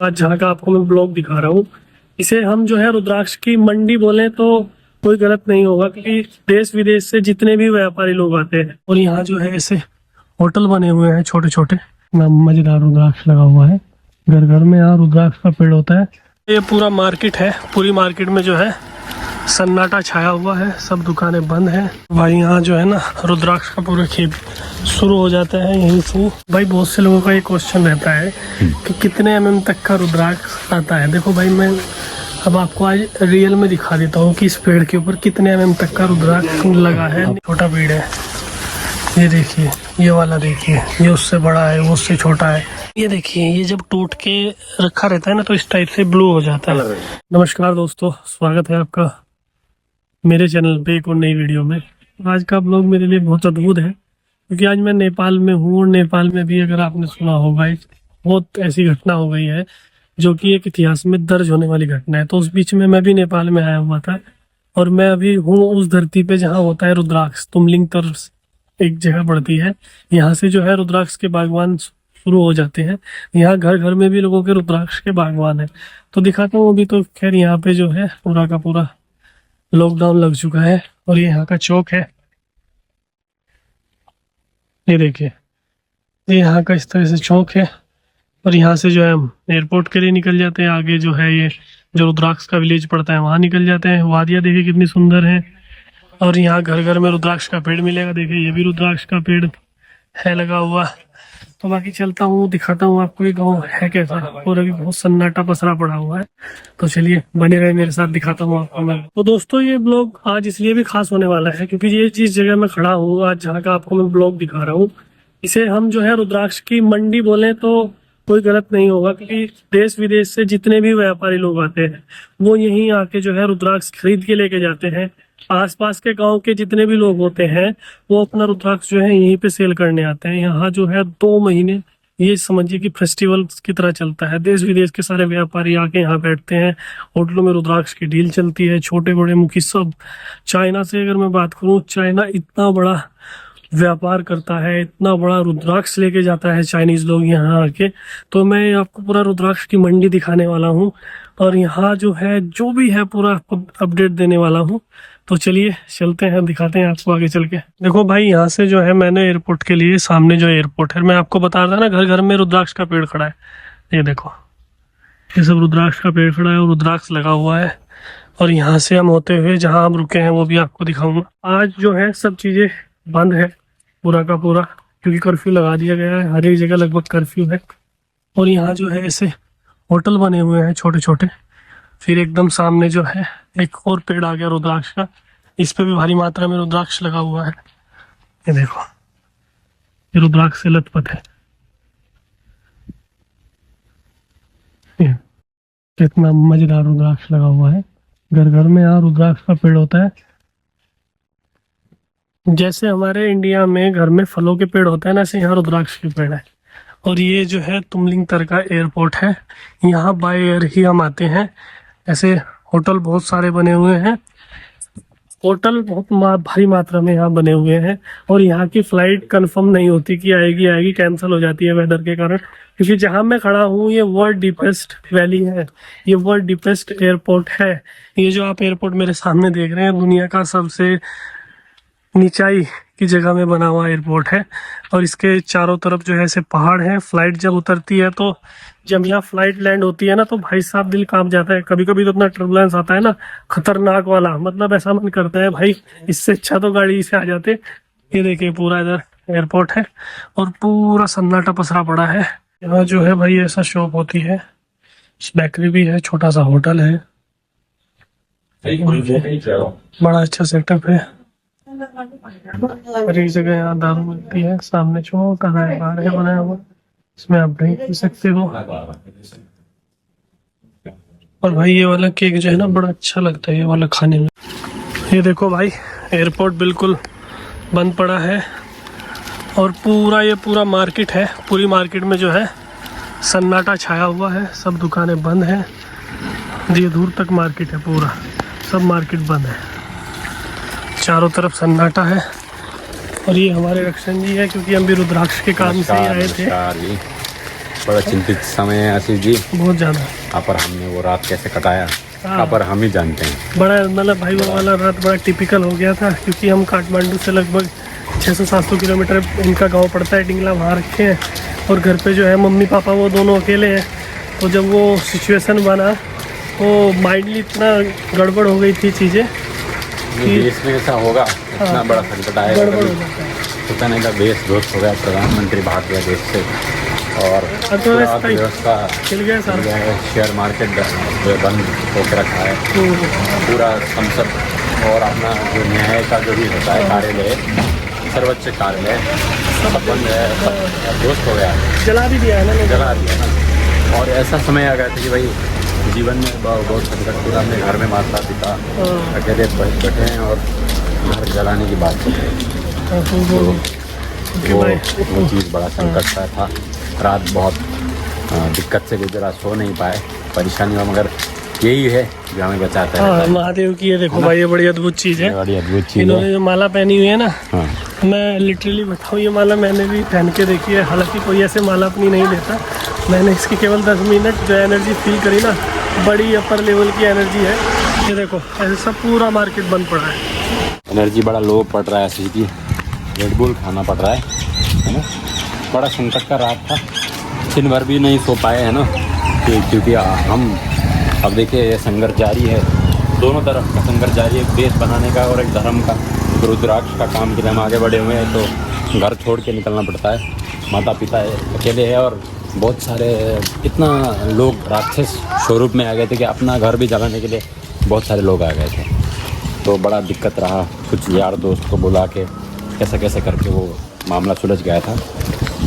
आज जहाँ का आपको मैं ब्लॉग दिखा रहा हूँ, इसे हम जो है रुद्राक्ष की मंडी बोले तो कोई गलत नहीं होगा, क्योंकि देश विदेश से जितने भी व्यापारी लोग आते हैं। और यहाँ जो है ऐसे होटल बने हुए हैं छोटे छोटे, मजेदार रुद्राक्ष लगा हुआ है। घर घर में यहाँ रुद्राक्ष का पेड़ होता है। ये पूरा मार्केट है, पूरी मार्केट में जो है सन्नाटा छाया हुआ है, सब दुकानें बंद हैं। भाई यहाँ जो है ना रुद्राक्ष का पूरा खेत शुरू हो जाता है यहीं से। भाई बहुत से लोगों का ये क्वेश्चन रहता है कि कितने mm तक का रुद्राक्ष आता है। देखो भाई, मैं अब आपको आज रियल में दिखा देता हूँ कि इस पेड़ के ऊपर कितने mm तक का रुद्राक्ष लगा है। छोटा पेड़ है, ये देखिए, ये वाला देखिए, ये उससे बड़ा है, वो उससे छोटा है। ये देखिए, ये जब टूट के रखा रहता है ना तो इस टाइप से ब्लू हो जाता है। नमस्कार दोस्तों, स्वागत है आपका मेरे चैनल पे एक और नई वीडियो में। आज का ब्लॉग मेरे लिए बहुत अद्भुत है, क्योंकि आज मैं नेपाल में हूँ। और नेपाल में भी अगर आपने सुना होगा, बहुत ऐसी घटना हो गई है जो कि एक इतिहास में दर्ज होने वाली घटना है। तो उस बीच में मैं भी नेपाल में आया हुआ था, और मैं अभी हूँ उस धरती पे जहाँ होता है रुद्राक्ष। तुमलिंग तरफ एक जगह पड़ती है, यहाँ से जो है रुद्राक्ष के बागवान शुरू हो जाते हैं। यहाँ घर घर में भी लोगों के रुद्राक्ष के बागवान है। तो दिखाता हूँ। अभी तो खैर यहाँ पे जो है पूरा का पूरा लॉकडाउन लग चुका है। और ये यहाँ का चौक है, ये देखिए, ये यहाँ का इस तरह से चौक है। और यहाँ से जो है हम एयरपोर्ट के लिए निकल जाते हैं। आगे जो है ये जो रुद्राक्ष का विलेज पड़ता है वहाँ निकल जाते हैं। वादियाँ देखिए कितनी सुंदर है। और यहाँ घर घर में रुद्राक्ष का पेड़ मिलेगा। देखिए, ये भी रुद्राक्ष का पेड़ है लगा हुआ। तो बाकी चलता हूँ, दिखाता हूँ आपको ये गाँव है कैसा। और अभी बहुत सन्नाटा पसरा पड़ा हुआ है, तो चलिए बने रहे मेरे साथ, दिखाता हूँ आपको मैं। तो दोस्तों, ये ब्लॉग आज इसलिए भी खास होने वाला है क्योंकि ये जिस जगह मैं खड़ा हूँ आज, जहाँ का आपको मैं ब्लॉग दिखा रहा हूँ, इसे हम जो है रुद्राक्ष की मंडी बोले तो कोई गलत नहीं होगा, क्योंकि देश विदेश से जितने भी व्यापारी लोग आते हैं वो यहीं आके जो है रुद्राक्ष खरीद के लेके जाते हैं। आसपास के गांव के जितने भी लोग होते हैं वो अपना रुद्राक्ष जो है यहीं पे सेल करने आते हैं। यहाँ जो है 2 महीने ये समझिए कि फेस्टिवल की तरह चलता है। देश विदेश के सारे व्यापारी आके यहाँ बैठते हैं। होटलों में रुद्राक्ष की डील चलती है, छोटे बड़े मुखी सब। चाइना से अगर मैं बात करूँ, चाइना इतना बड़ा व्यापार करता है, इतना बड़ा रुद्राक्ष लेके जाता है चाइनीज लोग यहाँ आके। तो मैं आपको पूरा रुद्राक्ष की मंडी दिखाने वाला हूँ, और यहाँ जो है जो भी है पूरा अपडेट देने वाला हूँ। तो चलिए चलते हैं, दिखाते हैं आपको आगे चल के। देखो भाई, यहाँ से जो है मैंने एयरपोर्ट के लिए, सामने जो एयरपोर्ट है, मैं आपको बता रहा था ना घर घर में रुद्राक्ष का पेड़ खड़ा है। ये देखो, ये सब रुद्राक्ष का पेड़ खड़ा है और रुद्राक्ष लगा हुआ है। और यहाँ से हम होते हुए जहाँ हम रुके हैं वो भी आपको दिखाऊंगा। आज जो है सब चीजें बंद है पूरा का पूरा, क्योंकि कर्फ्यू लगा दिया गया है। हर एक जगह लगभग कर्फ्यू है। और यहाँ जो है ऐसे होटल बने हुए हैं छोटे छोटे। फिर एकदम सामने जो है एक और पेड़ आ गया रुद्राक्ष का, इस पे भी भारी मात्रा में रुद्राक्ष लगा हुआ है। ये देखो, ये रुद्राक्ष से लथपथ है। कितना मजेदार रुद्राक्ष लगा हुआ है। घर घर में यहाँ रुद्राक्ष का पेड़ होता है। जैसे हमारे इंडिया में घर में फलों के पेड़ होते हैं ना, ऐसे यहाँ रुद्राक्ष के पेड़ है। और ये जो है तुमलिंग तर का एयरपोर्ट है, यहाँ बाय एयर ही हम आते हैं। ऐसे होटल बहुत सारे बने हुए हैं, होटल बहुत भारी मात्रा में यहाँ बने हुए हैं। और यहाँ की फ्लाइट कंफर्म नहीं होती कि आएगी, कैंसिल हो जाती है वेदर के कारण। क्योंकि जहाँ मैं खड़ा हूँ ये वर्ल्ड डीपेस्ट वैली है, ये वर्ल्ड डीपेस्ट एयरपोर्ट है। ये जो आप एयरपोर्ट मेरे सामने देख रहे हैं, दुनिया का सबसे नीचाई की जगह में बना हुआ एयरपोर्ट है। और इसके चारों तरफ जो है ऐसे पहाड़ हैं। फ्लाइट जब उतरती है, तो जब यहाँ फ्लाइट लैंड होती है ना, तो भाई साहब दिल कांप जाता है। कभी कभी तो इतना टर्बुलेंस आता है ना, खतरनाक वाला, मतलब ऐसा मन करता है भाई इससे अच्छा तो गाड़ी से आ जाते। ये देखिए, पूरा इधर एयरपोर्ट है और पूरा सन्नाटा पसरा पड़ा है। यहाँ जो है भाई ऐसा शॉप होती है, बेकरी भी है, छोटा सा होटल है, बड़ा अच्छा सेटअप है। हर एक जगह यहाँ दारू मिलती है। सामने छोटा सा बार है बनाया हुआ, इसमें आप ड्रिंक पी सकते हो। और भाई ये वाला केक जो है ना, बड़ा अच्छा लगता है ये वाला खाने में। ये देखो भाई, एयरपोर्ट बिल्कुल बंद पड़ा है। और ये पूरा मार्केट है, पूरी मार्केट में जो है सन्नाटा छाया हुआ है, सब दुकानें बंद हैं। ये दूर तक मार्केट है, पूरा सब मार्केट बंद है, चारों तरफ सन्नाटा है। और ये हमारे रक्षण जी है, क्योंकि हम भी रुद्राक्ष के काम से ही आए थे। बड़ा चिंतित समय है आशीष जी। बहुत ज़्यादा। यहाँ पर हमने वो रात कैसे कटाया, यहाँ पर हम ही जानते हैं। बड़ा मतलब भाई वो वाला रात बड़ा टिपिकल हो गया था, क्योंकि हम काठमांडू से लगभग 600-700 किलोमीटर इनका गांव पड़ता है डिंगला, वहाँ रखे हैं। और घर पे जो है मम्मी पापा वो दोनों अकेले हैं। तो जब वो सिचुएशन बना तो माइंडली इतना गड़बड़ हो गई थी चीज़ें कि देश में ऐसा होगा, इतना बड़ा संकट आएगा। गड़बड़ हो जाता है। पता नहीं का देश ध्वस्त हो गया, प्रधानमंत्री भाग गया देश से, और अर्थव्यवस्था खिल गया सारा। शेयर मार्केट बंद होकर रखा है। पूरा संसद और अपना जो न्याय का जो भी होता है कार्यालय, सर्वोच्च कार्यालय सब बंद है, सब ध्वस्त हो गया, जला भी दिया है ना, जला दिया ना। और ऐसा समय आ गया था कि भाई जीवन में बहुत संकट, पूरा अपने घर में माता पिता अकेले बैठे हैं और घर जलाने की बात कर रहे हैं। वो चीज़ बड़ा संकट था। रात बहुत दिक्कत से गुजरा, सो नहीं पाए, परेशानी हुआ, मगर यही है जो हमें बचाता है। महादेव की ये देखो भाई, ये बड़ी अद्भुत चीज़ है, बड़ी अद्भुत चीज़ है। इन्होंने जो माला पहनी हुई है ना, हाँ। मैं लिटरली बताऊँ, ये माला मैंने भी पहन के देखी है। हालांकि कोई ऐसे माला अपनी नहीं लेता, मैंने इसकी केवल 10 मिनट जो एनर्जी फील करी ना, बड़ी अपर लेवल की एनर्जी है। ये देखो ऐसे सब पूरा मार्केट बंद पड़ा है, एनर्जी बड़ा लो पड़ रहा है ऐसी की, रेड बुल खाना पड़ रहा है ना। बड़ा संकट का रात था, दिन भर भी नहीं सो पाए है ना, क्योंकि हम अब देखिए ये संघर्ष जारी है, दोनों तरफ का संघर्ष जारी है, एक देश बनाने का और एक धर्म का। रुद्राक्ष का काम के लिए हम आगे बढ़े हुए हैं, तो घर छोड़ के निकलना पड़ता है। माता पिता अकेले है और बहुत सारे इतना लोग राक्षस स्वरूप में आ गए थे कि अपना घर भी जलाने के लिए बहुत सारे लोग आ गए थे। तो बड़ा दिक्कत रहा, कुछ यार दोस्त को बुला के कैसे कैसे करके वो मामला सुलझ गया था।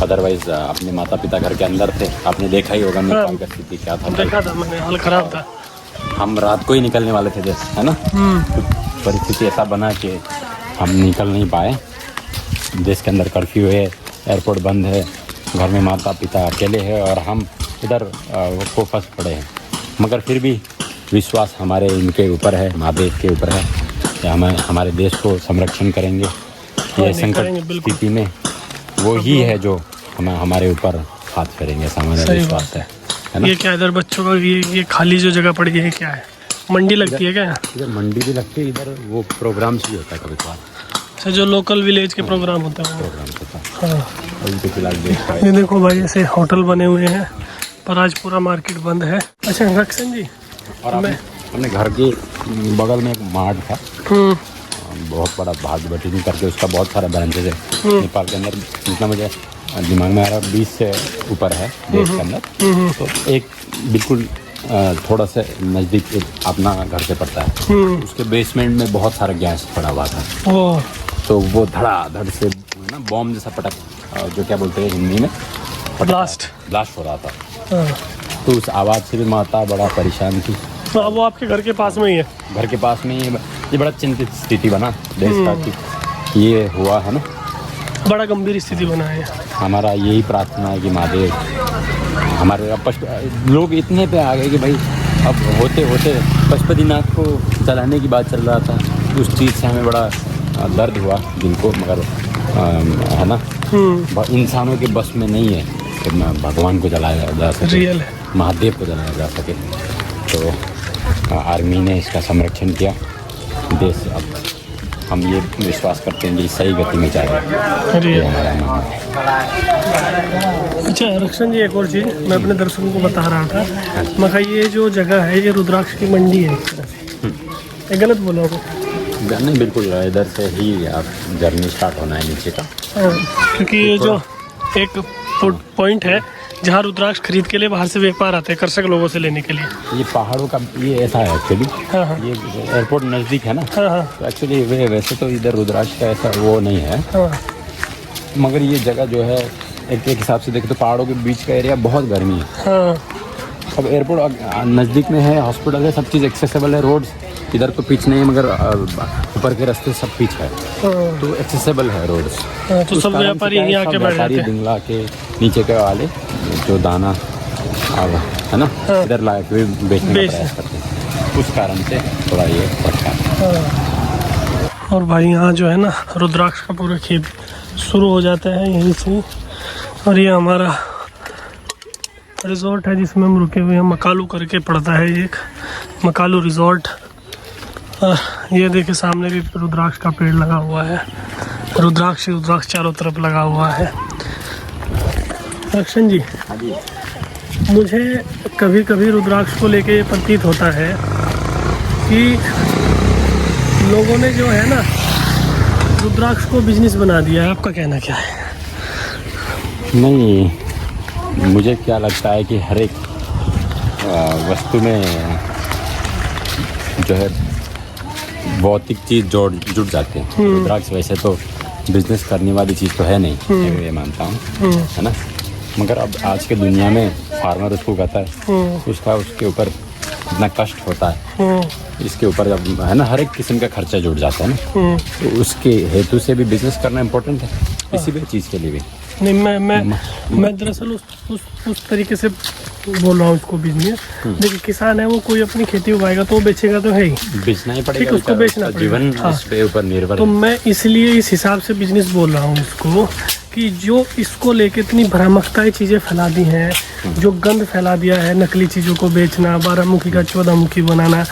अदरवाइज़ अपने माता पिता घर के अंदर थे, आपने देखा ही होगा नेपाल का स्थिति क्या था। देखा था मैंने, हाल खराब था। हम रात को ही निकलने वाले थे जैसे, है ना। परिस्थिति ऐसा बना कि हम निकल नहीं पाए। देश के अंदर कर्फ्यू है, एयरपोर्ट बंद है, घर में माता पिता अकेले हैं और हम इधर को फंस पड़े हैं। मगर फिर भी विश्वास हमारे इनके ऊपर है, महादेव के ऊपर है कि हमारे देश को संरक्षण करेंगे। ये संकट स्थिति में वो ही है जो हमारे ऊपर हाथ फेरेंगे, ऐसा हमारा विश्वास है ना। ये क्या इधर बच्चों का ये खाली जो जगह पड़ी है क्या है? मंडी लगती है क्या? इधर मंडी भी लगती है, इधर वो प्रोग्राम्स भी होता है कभी कभार। अच्छा, जो लोकल विलेज के प्रोग्राम होता है, प्रोग्राम होता है। अभी तो फिलहाल देख पाए। ये देखो भाई ऐसे होटल बने हुए हैं, पर आज पूरा मार्केट बंद है। अच्छा रक्षण जी, और अपने घर के बगल में एक मार्ट था, बहुत बड़ा भागवती करके, उसका बहुत सारा ब्रांचेज है नेपाल के अंदर। जितना मुझे दिमाग में आ रहा है 20 से ऊपर है देश के अंदर। तो एक बिल्कुल थोड़ा सा नज़दीक अपना घर से पड़ता है, उसके बेसमेंट में बहुत सारा गैस पड़ा हुआ था। तो वो धड़ाधड़ से ना बॉम्ब जैसा पटक, जो क्या बोलते हैं हिंदी में, ब्लास्ट हो रहा था। तो उस आवाज़ से भी माता बड़ा परेशान थी। तो अब वो आपके घर के पास में ही है? घर के पास में ही। ये बड़ा चिंतित स्थिति बना देश का कि ये हुआ है ना, बड़ा गंभीर स्थिति बना है। हमारा यही प्रार्थना है कि महादेव हमारे लोग इतने पे आ गए कि भाई अब होते होते पशुपतिनाथ को चलाने की बात चल रहा था। उस चीज़ से हमें बड़ा दर्द हुआ दिल को, मगर है ना, इंसानों के बस में नहीं है कि भगवान को जलाया जा सके, रियल है, महादेव को जलाया जा सके। तो आर्मी ने इसका संरक्षण किया। देश अब हम ये विश्वास करते हैं कि सही गति में जा रहा है। अच्छा रक्षण जी, एक और चीज़ मैं अपने दर्शकों को बता रहा था, मैं कहा ये जो जगह है ये रुद्राक्ष की मंडी है, ये गलत बोला हो? नहीं बिल्कुल, इधर से ही आप जर्नी स्टार्ट होना है नीचे का। क्योंकि ये जो एक पॉइंट है जहाँ रुद्राक्ष खरीद के लिए बाहर से व्यापार आते हैं कृषक लोगों से लेने के लिए। ये पहाड़ों का ये ऐसा है एक्चुअली। ये एयरपोर्ट नज़दीक है ना। तो एक्चुअली वैसे तो इधर रुद्राक्ष का ऐसा वो नहीं है। मगर ये जगह जो है एक हिसाब से देखें तो पहाड़ों के बीच का एरिया बहुत गर्मी है। अब एयरपोर्ट नज़दीक में है, हॉस्पिटल है, सब चीज़ एक्सेसिबल है। रोड्स इधर तो पिच नहीं है, मगर ऊपर के रास्ते सब पिच है, तो एक्सेसिबल है रोड्स। तो सब व्यापारी यहीं आके बैठ जाते हैं, डिंगला के नीचे के वाले जो दाना अब है ना इधर ला के बेचने का प्रयास करते हैं। उस कारण से थोड़ा ये बढ़ता है। और भाई यहाँ जो है ना रुद्राक्ष का पूरा खेत शुरू हो जाता है यहीं से। और ये हमारा रिजॉर्ट है जिसमें हम रुके हुए हैं, मकालू करके पड़ता है एक, मकालू रिजॉर्ट। ये देखिए सामने भी रुद्राक्ष का पेड़ लगा हुआ है, रुद्राक्ष रुद्राक्ष चारों तरफ लगा हुआ है। रक्षण जी, मुझे कभी कभी रुद्राक्ष को लेके ये प्रतीत होता है कि लोगों ने जो है ना रुद्राक्ष को बिजनेस बना दिया है। आपका कहना क्या है? नहीं, मुझे क्या लगता है कि हर एक वस्तु में जो है भौतिक चीज़ जुड़ जाते हैं। रुद्राक्ष वैसे तो बिजनेस करने वाली चीज़ तो है नहीं, मैं ये मानता हूँ, है ना। मगर अब आज के दुनिया में फार्मर उसको कहता है, उसके ऊपर इतना कष्ट होता है, इसके ऊपर जब है ना हर एक किस्म का खर्चा जुड़ जाता है ना, तो उसके हेतु से भी बिजनेस करना इम्पोर्टेंट है, किसी भी चीज़ के लिए भी। नहीं, मैं दरअसल उस तरीके से बोल रहा हूँ उसको बिजनेस। देखिए किसान है, वो कोई अपनी खेती उगाएगा तो वो बेचेगा तो है ही, बेचना ही पड़ेगा, ठीक, उसको बेचना पड़ेगा, जीवन हाँ। इस पे ऊपर निर्भर तो है। मैं इसलिए इस हिसाब से बिजनेस बोल रहा हूँ उसको कि जो इसको लेके इतनी भ्रामकताएं चीज़ें फैला दी हैं, जो गंद फैला दिया है, नकली चीज़ों को बेचना, 12 मुखी का 14 मुखी बनाना,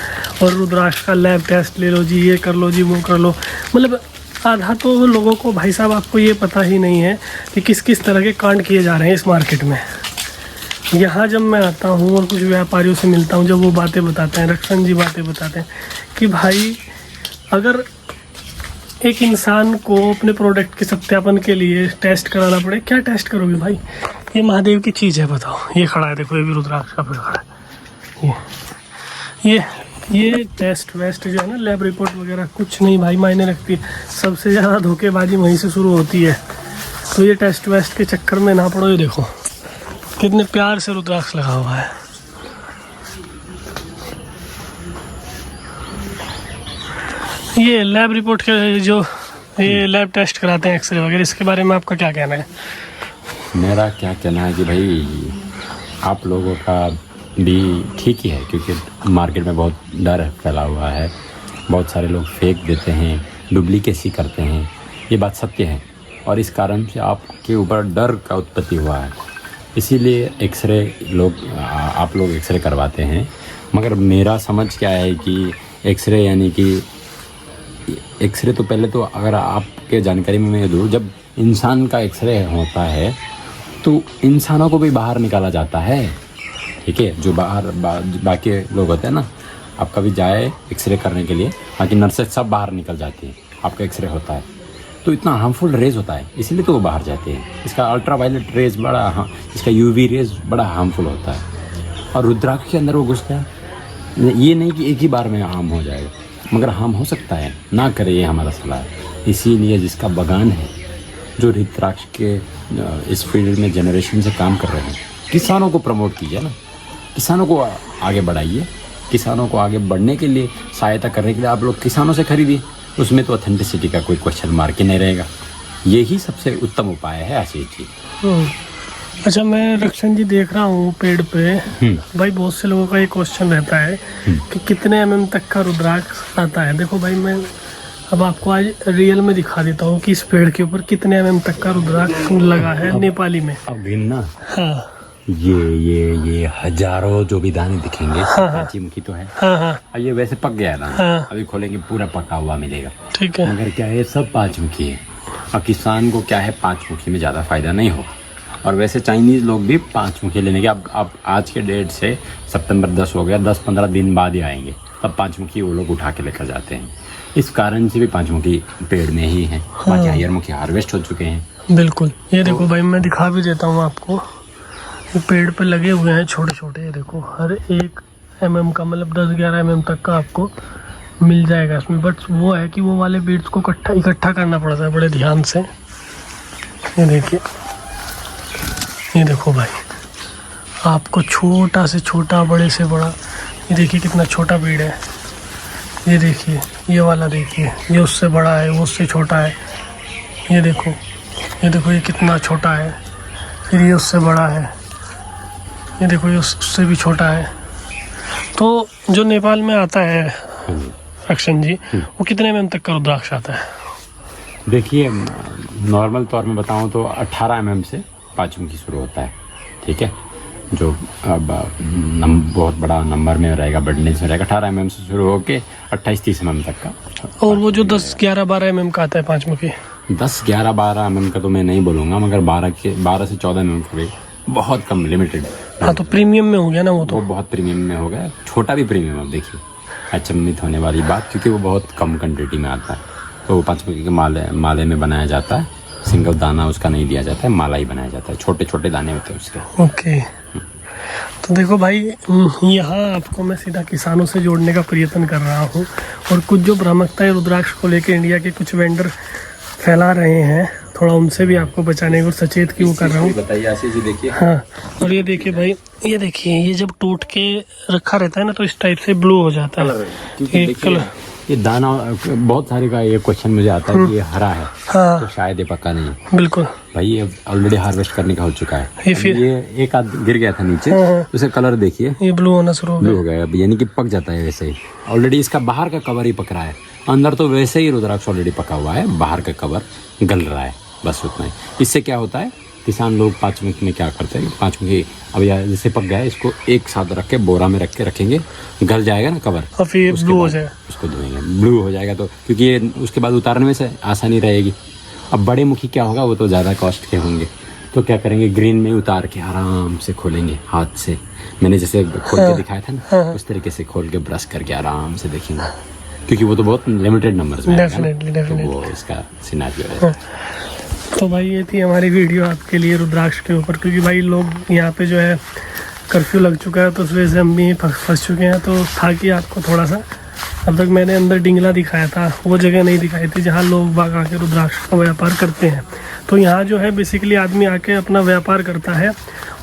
और रुद्राक्ष का लैब टेस्ट ले लो जी, ये कर लो जी, वो कर लो। मतलब आधा तो लोगों को, भाई साहब आपको ये पता ही नहीं है कि किस किस तरह के कांड किए जा रहे हैं इस मार्केट में। यहाँ जब मैं आता हूँ और कुछ व्यापारियों से मिलता हूँ, जब वो बातें बताते हैं, रक्षण जी बातें बताते हैं कि भाई अगर एक इंसान को अपने प्रोडक्ट के सत्यापन के लिए टेस्ट कराना पड़े, क्या टेस्ट करोगे भाई? ये महादेव की चीज़ है, बताओ। ये खड़ा है, देखो, ये भी रुद्राक्ष का पेड़ खड़ा है। ये टेस्ट वेस्ट जो है ना, लैब रिपोर्ट वगैरह कुछ नहीं भाई मायने रखती। सबसे ज़्यादा धोखेबाजी वहीं से शुरू होती है। तो ये टेस्ट वेस्ट के चक्कर में ना पड़ो। ये देखो कितने प्यार से रुद्राक्ष लगा हुआ है। ये लैब रिपोर्ट के जो ये लैब टेस्ट कराते हैं, एक्सरे वगैरह, इसके बारे में आपका क्या कहना है? मेरा क्या कहना है कि भाई आप लोगों का भी ठीक ही है, क्योंकि मार्केट में बहुत डर फैला हुआ है, बहुत सारे लोग फेक देते हैं, डुप्लीकेसी करते हैं, ये बात सत्य है। और इस कारण से आपके ऊपर डर का उत्पत्ति हुआ है, इसीलिए एक्सरे आप लोग एक्सरे करवाते हैं। मगर मेरा समझ क्या है कि एक्सरे यानी कि एक्सरे तो पहले तो अगर आपके जानकारी में मैं दूँ, जब इंसान का एक्सरे होता है तो इंसानों को भी बाहर निकाला जाता है, ठीक है। जो बाकी लोग होते हैं ना, आप कभी जाए एक्सरे करने के लिए, बाकी नर्सेज सब बाहर निकल जाती है, आपका एक्सरे होता है तो इतना हार्मफुल रेज होता है, इसीलिए तो वो बाहर जाते हैं। इसका अल्ट्रावायलेट रेज बड़ा, इसका यूवी रेज बड़ा हार्मफुल होता है। और रुद्राक्ष के अंदर वो घुस गया, ये नहीं कि एक ही बार में हार्म हो जाएगा, मगर हार्म हो सकता है, ना करे, ये हमारा सलाह है। इसीलिए जिसका बगान है, जो रुद्राक्ष के इस फील्ड में जनरेशन से काम कर रहे हैं, किसानों को प्रमोट कीजिए ना, किसानों को आगे बढ़ाइए। किसानों को आगे बढ़ने के लिए, सहायता करने के लिए आप लोग किसानों से खरीदिए, उसमें तो ऑथेंटिसिटी का कोई क्वेश्चन मार्क ही नहीं रहेगा। यही सबसे उत्तम उपाय है आशीष जी। अच्छा, मैं रक्षण जी देख रहा हूँ पेड़ पे, भाई बहुत से लोगों का ये क्वेश्चन रहता है कि कितने mm तक का रुद्राक्ष आता है। देखो भाई, मैं अब आपको आज रियल में दिखा देता हूँ कि इस पेड़ के ऊपर कितने mm तक का रुद्राक्ष लगा है नेपाली में। अब गिनना, हाँ, ये हजारों जो भी दाने दिखेंगे, पांची मुखी तो है, हाँ, ये वैसे पक गया ना, हाँ। अभी खोलेंगे पूरा पका हुआ मिलेगा, ठीक है। मगर क्या है, सब 5 मुखी है। और किसान को क्या है, 5 मुखी में ज़्यादा फायदा नहीं होगा। और वैसे चाइनीज़ लोग भी 5 मुखी लेने के, अब आज के डेट से सितंबर 10 हो गया, 10-15 दिन बाद ही आएंगे, तब 5 मुखी वो लोग उठा के लेकर जाते हैं। इस कारण से भी 5 मुखी पेड़ में ही है, बाकी हायर मुखी हार्वेस्ट हो चुके हैं। बिल्कुल, ये देखो भाई, मैं दिखा भी देता हूँ आपको, ये पेड़ पे लगे हुए हैं छोटे छोटे। ये देखो, हर 1 mm का, मतलब 10-11 mm तक का आपको मिल जाएगा इसमें। बट वो है कि वो वाले बीड्स को इकट्ठा करना पड़ता है बड़े ध्यान से। ये देखिए, ये देखो भाई, आपको छोटा से छोटा, बड़े से बड़ा, ये देखिए कितना छोटा बीड है। ये देखिए, ये वाला देखिए, ये उससे बड़ा है, वो उससे छोटा है। ये देखो, ये कितना छोटा है, फिर ये उससे बड़ा है, ये देखो ये उससे भी छोटा है। तो जो नेपाल में आता है रक्षण जी, वो कितने mm तक का रुद्राक्ष आता है? देखिए, नॉर्मल तौर में बताऊं तो 18 mm से 5 मुखी शुरू होता है, ठीक है। जो अब बहुत बड़ा नंबर में रहेगा, बढ़ने से रहेगा। 18 mm से शुरू होके 28-30 mm तक का। और वो जो 10, 11, 12 mm का आता है 5 मुखी, 10, 11, 12 mm का तो मैं नहीं बोलूँगा, मगर 12 से 14 mm का भी बहुत कम, लिमिटेड। हाँ तो प्रीमियम में हो गया ना वो तो। वो बहुत प्रीमियम में हो गया, छोटा भी प्रीमियम। अब देखिए अचंभित होने वाली बात, क्योंकि वो बहुत कम क्वान्टिटी में आता है। तो वो पंचमुखी के माले में बनाया जाता है, सिंगल दाना उसका नहीं दिया जाता है, माला ही बनाया जाता है, छोटे छोटे दाने होते हैं उसके। ओके, तो देखो भाई, यहाँ आपको मैं सीधा किसानों से जोड़ने का प्रयत्न कर रहा हूँ। और कुछ जो भ्रामकता है रुद्राक्ष को लेकर इंडिया के कुछ वेंडर फैला रहे हैं, थोड़ा उनसे भी आपको बचाने को सचेत क्यों कर रहा हूँ। बताइए आशीष जी, देखिए। हाँ, और ये देखिए भाई, ये देखिए, ये जब टूट के रखा रहता है ना तो इस टाइप से ब्लू हो जाता है। क्योंकि कलर, ये दाना बहुत सारे का ये क्वेश्चन मुझे आता है कि ये हरा है, हाँ तो शायद ये पक्का नहीं है। बिल्कुल भाई ये ऑलरेडी हार्वेस्ट करने का हो चुका है। ये फिर ये एक आध गिर गया था नीचे, उसे कलर देखिए ये ब्लू होना शुरू हो ब्लू गया। हो गया, अब यानी कि पक जाता है वैसे ही। ऑलरेडी इसका बाहर का कवर ही पक रहा है, अंदर तो वैसे ही रुद्राक्ष ऑलरेडी पका हुआ है, बाहर का कवर गल रहा है, बस उतना ही। इससे क्या होता है, किसान लोग पाँचमुखी में क्या करते हैं, पाँचमुखी अब यार जैसे पक गया है, इसको एक साथ रख के बोरा में रख के रखेंगे, गल जाएगा ना कवर, और फिर ब्लू हो जाएगा, उसको धोएंगे, ब्लू हो जाएगा। तो क्योंकि ये उसके बाद उतारने में से आसानी रहेगी। अब बड़े मुखी क्या होगा, वो तो ज़्यादा कॉस्ट के होंगे, तो क्या करेंगे, ग्रीन में उतार के आराम से खोलेंगे हाथ से। मैंने जैसे खोल के दिखाया था ना, उस तरीके से खोल के ब्रश करके आराम से देखेंगे, क्योंकि वो तो बहुत लिमिटेड नंबर्स में आएगा ना, तो वो इसका सिनेरियो है। तो भाई ये थी हमारी वीडियो आपके लिए रुद्राक्ष के ऊपर, क्योंकि भाई लोग यहाँ पे जो है कर्फ्यू लग चुका है, तो उस वजह से हम भी फंस चुके हैं। तो था कि आपको थोड़ा सा, अब तक मैंने अंदर डिंगला दिखाया था, वो जगह नहीं दिखाई थी जहाँ लोग बाग आके रुद्राक्ष का व्यापार करते हैं। तो यहाँ जो है बेसिकली आदमी आके अपना व्यापार करता है,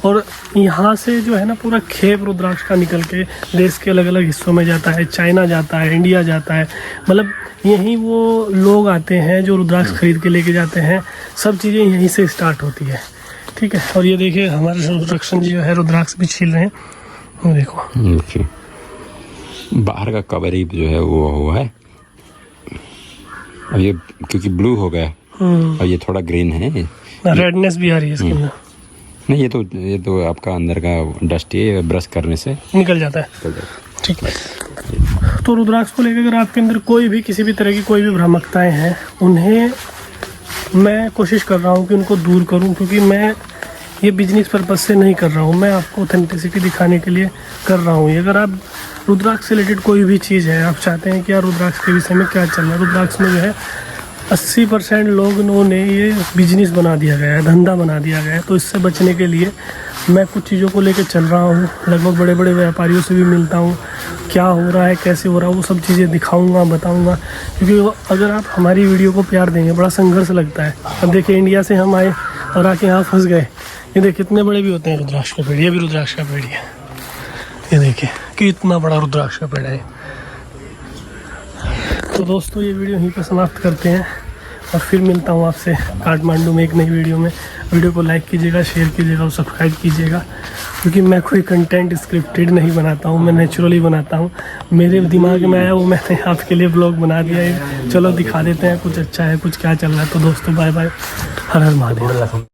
और यहाँ से जो है ना पूरा खेप रुद्राक्ष का निकल के देश के अलग अलग हिस्सों में जाता है, चाइना जाता है, इंडिया जाता है, मतलब यहीं वो लोग आते हैं जो रुद्राक्ष खरीद के लेके जाते हैं। सब चीज़ें यहीं से स्टार्ट होती है, ठीक है। और ये देखिए हमारे रुद्राक्ष जी जो है रुद्राक्ष भी छील रहे हैं, वो देखो, देखिए बाहर का कवर ही जो है वो हुआ है। अब ये क्योंकि ब्लू हो गया और ये थोड़ा ग्रीन है, रेडनेस भी आ रही है इसके अंदर। नहीं, ये तो आपका अंदर का डस्ट ये ब्रश करने से निकल जाता है, ठीक है। तो रुद्राक्ष को लेकर अगर आपके अंदर कोई भी किसी भी तरह की कोई भी भ्रामकताएं हैं, उन्हें मैं कोशिश कर रहा हूं कि उनको दूर करूं, क्योंकि मैं ये बिजनेस पर्पज से नहीं कर रहा हूं, मैं आपको ऑथेंटिसिटी दिखाने के लिए कर रहा हूं। अगर आप रुद्राक्ष से रिलेटेड कोई भी चीज़ है, आप चाहते हैं कि यार रुद्राक्ष के विषय में क्या चल रहा है, रुद्राक्ष में जो है 80% लोगों ने ये बिजनेस बना दिया गया है, धंधा बना दिया गया है। तो इससे बचने के लिए मैं कुछ चीज़ों को लेकर चल रहा हूँ, लगभग बड़े बड़े व्यापारियों से भी मिलता हूँ, क्या हो रहा है, कैसे हो रहा है, वो सब चीज़ें दिखाऊंगा, बताऊंगा। क्योंकि अगर आप हमारी वीडियो को प्यार देंगे, बड़ा संघर्ष लगता है। अब देखिए इंडिया से हम आए और आके यहाँ फंस गए। ये देखिए कितने बड़े भी होते हैं रुद्राक्ष का पेड़, ये भी रुद्राक्ष का पेड़ है, ये देखिए कितना बड़ा रुद्राक्ष का पेड़ है। तो दोस्तों ये वीडियो यहीं पर समाप्त करते हैं, और फिर मिलता हूँ आपसे काठमांडू में एक नई वीडियो में। वीडियो को लाइक कीजिएगा, शेयर कीजिएगा और सब्सक्राइब कीजिएगा, क्योंकि मैं कोई कंटेंट स्क्रिप्टेड नहीं बनाता हूँ, मैं नेचुरली बनाता हूँ। मेरे दिमाग में आया वो मैंने आपके लिए ब्लॉग बना दिया है। चलो दिखा देते हैं कुछ अच्छा है, कुछ क्या चल रहा है। तो दोस्तों बाय बाय, हर हर महादेव।